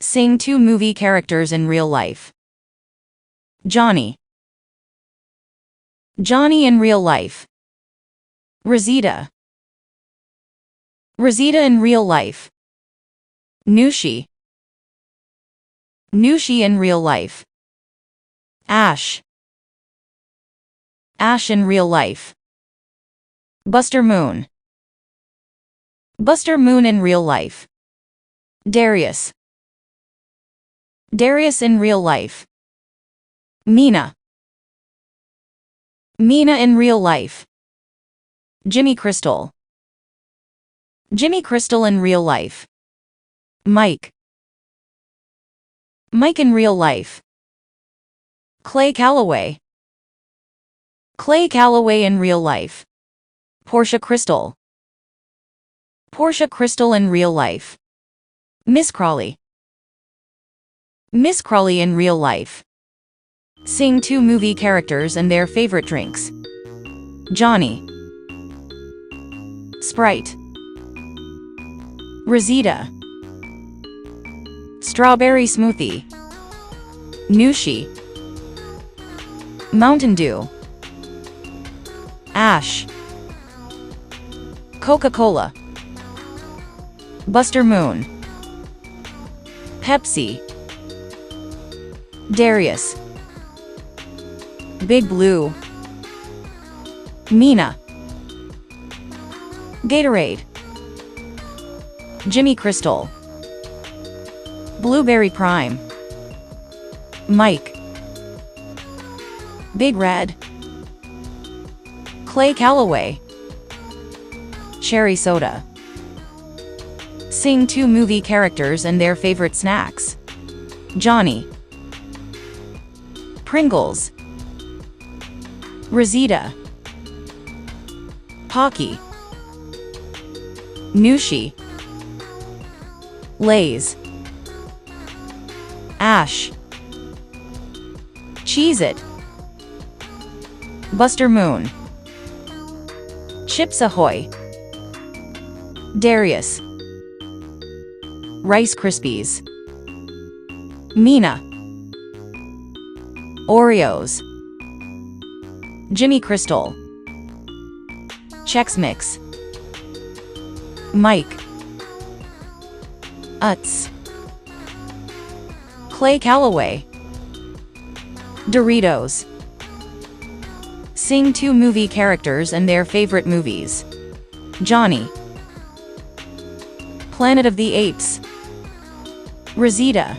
Sing 2 movie characters in real life. Johnny. Johnny in real life. Rosita. Rosita in real life. Nooshy. Nooshy in real life. Ash. Ash in real life. Buster Moon. Buster Moon in real life. Darius. Darius in real life. Meena. Meena in real life. Jimmy Crystal. Jimmy Crystal in real life. Mike. Mike in real life. Calloway. Calloway in real life. Porsha Crystal. Porsha Crystal in real life. Miss Crawly. Miss Crawly in real life. Sing 2 movie characters and their favorite drinks. Johnny. Sprite. Rosita. Strawberry smoothie. Nooshy. Mountain Dew. Ash. Coca-Cola. Buster Moon. Pepsi. Darius. Big Blue. Meena. Gatorade. Jimmy Crystal. Blueberry Prime. Mike. Big Red. Calloway. Cherry soda. Sing 2 movie characters and their favorite snacks. Johnny. Pringles. Rosita. Pocky. Nooshy. Lay's. Ash. Cheez-It. Buster Moon. Chips Ahoy. Darius. Rice Krispies. Meena. Oreos. Jimmy Crystal. Chex Mix. Mike. Utz. Calloway. Doritos. Sing 2 movie characters and their favorite movies. Johnny. Planet of the Apes. Rosita.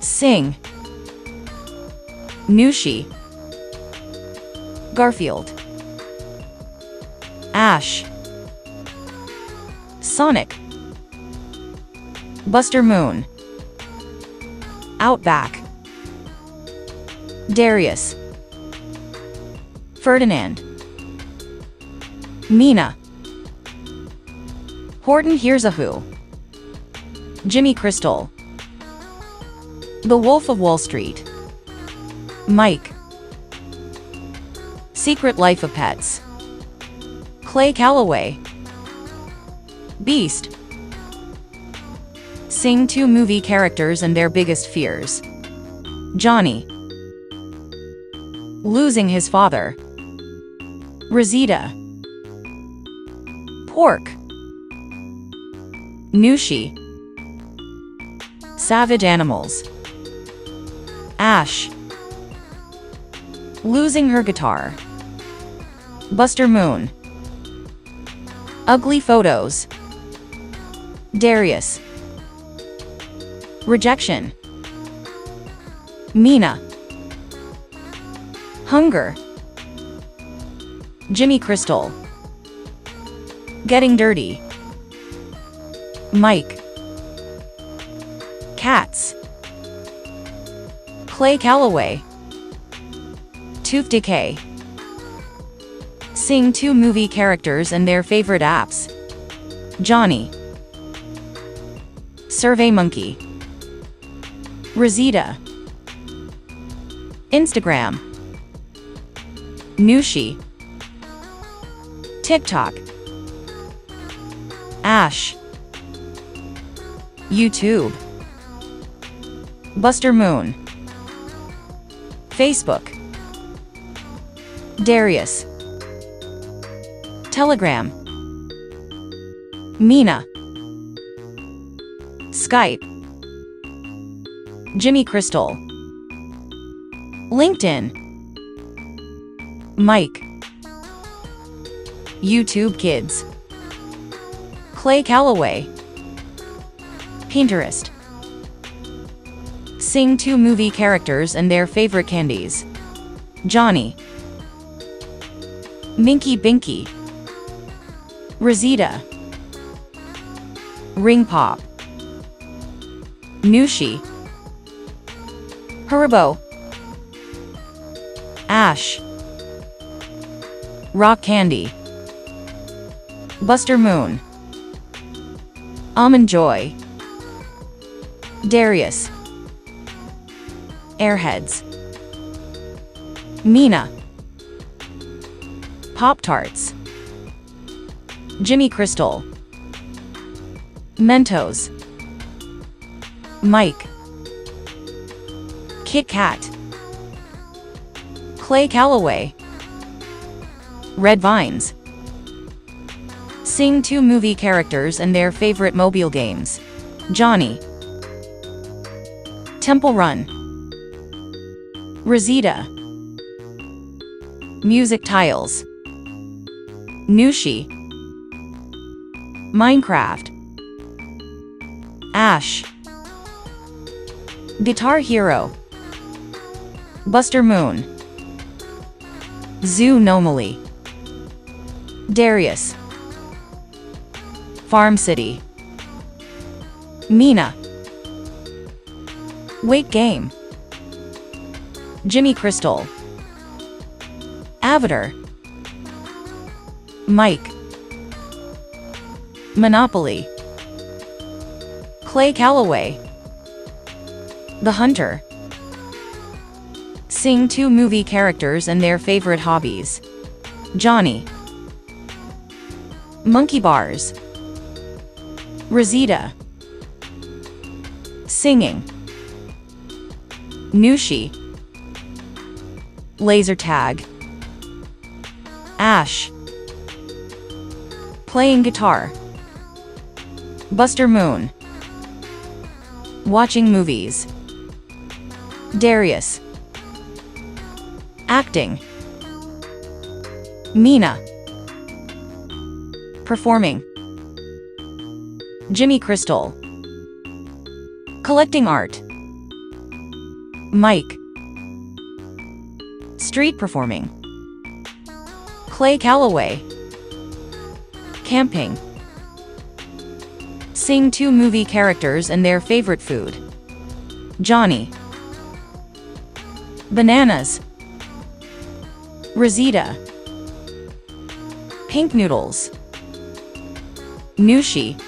Sing. Nooshy. Garfield. Ash. Sonic. Buster Moon. Outback. Darius. Ferdinand. Meena. Horton Hears a Who. Jimmy Crystal. The Wolf of Wall Street. Mike. Secret Life of Pets. Calloway. Beast. Sing 2 movie characters and their biggest fears. Johnny. Losing his father. Rosita. Pork. Nooshy. Savage animals. Ash. Losing her guitar. Buster Moon. Ugly photos. Darius. Rejection. Meena. Hunger. Jimmy Crystal. Getting dirty. Mike. Cats. Calloway. Tooth decay. Sing 2 movie characters and their favorite apps. Johnny. SurveyMonkey. Rosita. Instagram. Nooshy. TikTok. Ash. YouTube. Buster Moon. Facebook. Darius. Telegram. Meena. Skype. Jimmy Crystal. LinkedIn. Mike. YouTube Kids. Calloway. Pinterest. Sing 2 movie characters and their favorite candies. Johnny. Minky Binky. Rosita. Ring Pop. Nooshy. Haribo. Ash. Rock Candy. Buster Moon. Almond Joy. Darius. Airheads. Meena. Pop-Tarts. Jimmy Crystal. Mentos. Mike. Kit Kat. Calloway. Red Vines. Sing 2 movie characters and their favorite mobile games. Johnny. Temple Run. Rosita. Music Tiles. Nooshy. Minecraft. Ash. Guitar Hero. Buster Moon. Zoo Nomally. Darius. Farm City. Meena. Weight Game. Jimmy Crystal. Avatar. Mike. Monopoly. Calloway. The Hunter. Sing 2 movie characters and their favorite hobbies. Johnny. Monkey Bars. Rosita. Singing. Nooshy. Laser tag. Ash. Playing guitar. Buster Moon. Watching movies. Darius. Acting. Meena. Performing. Jimmy Crystal. Collecting art. Mike. Street performing. Calloway. Camping. Sing 2 movie characters and their favorite food. Johnny. Bananas. Rosita. Pink noodles. Nooshy.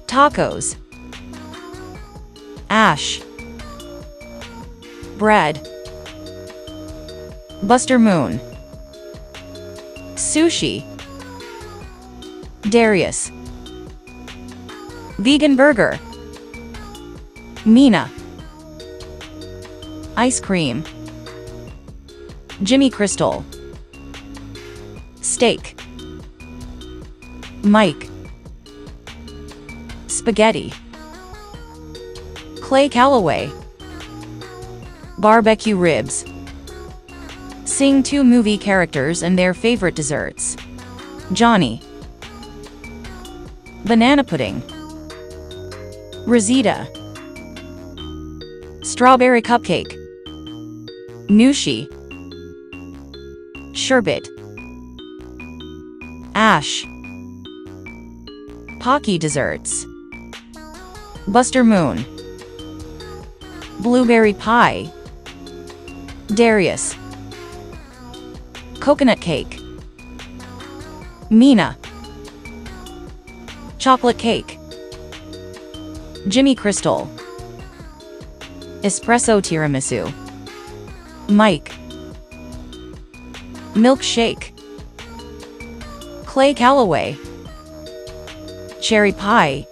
Tacos. Ash. Bread. Buster Moon. Sushi. Darius. Vegan burger. Meena. Ice cream. Jimmy Crystal. Steak. Mike. Spaghetti. Calloway. Barbecue ribs. Sing 2 movie characters and their favorite desserts. Johnny. Banana pudding. Rosita. Strawberry cupcake. Nooshy. Sherbet. Ash. Pocky desserts. Buster Moon. Blueberry pie. Darius. Coconut cake. Meena. Chocolate cake. Jimmy Crystal. Espresso tiramisu. Mike. Milkshake. Calloway. Cherry pie.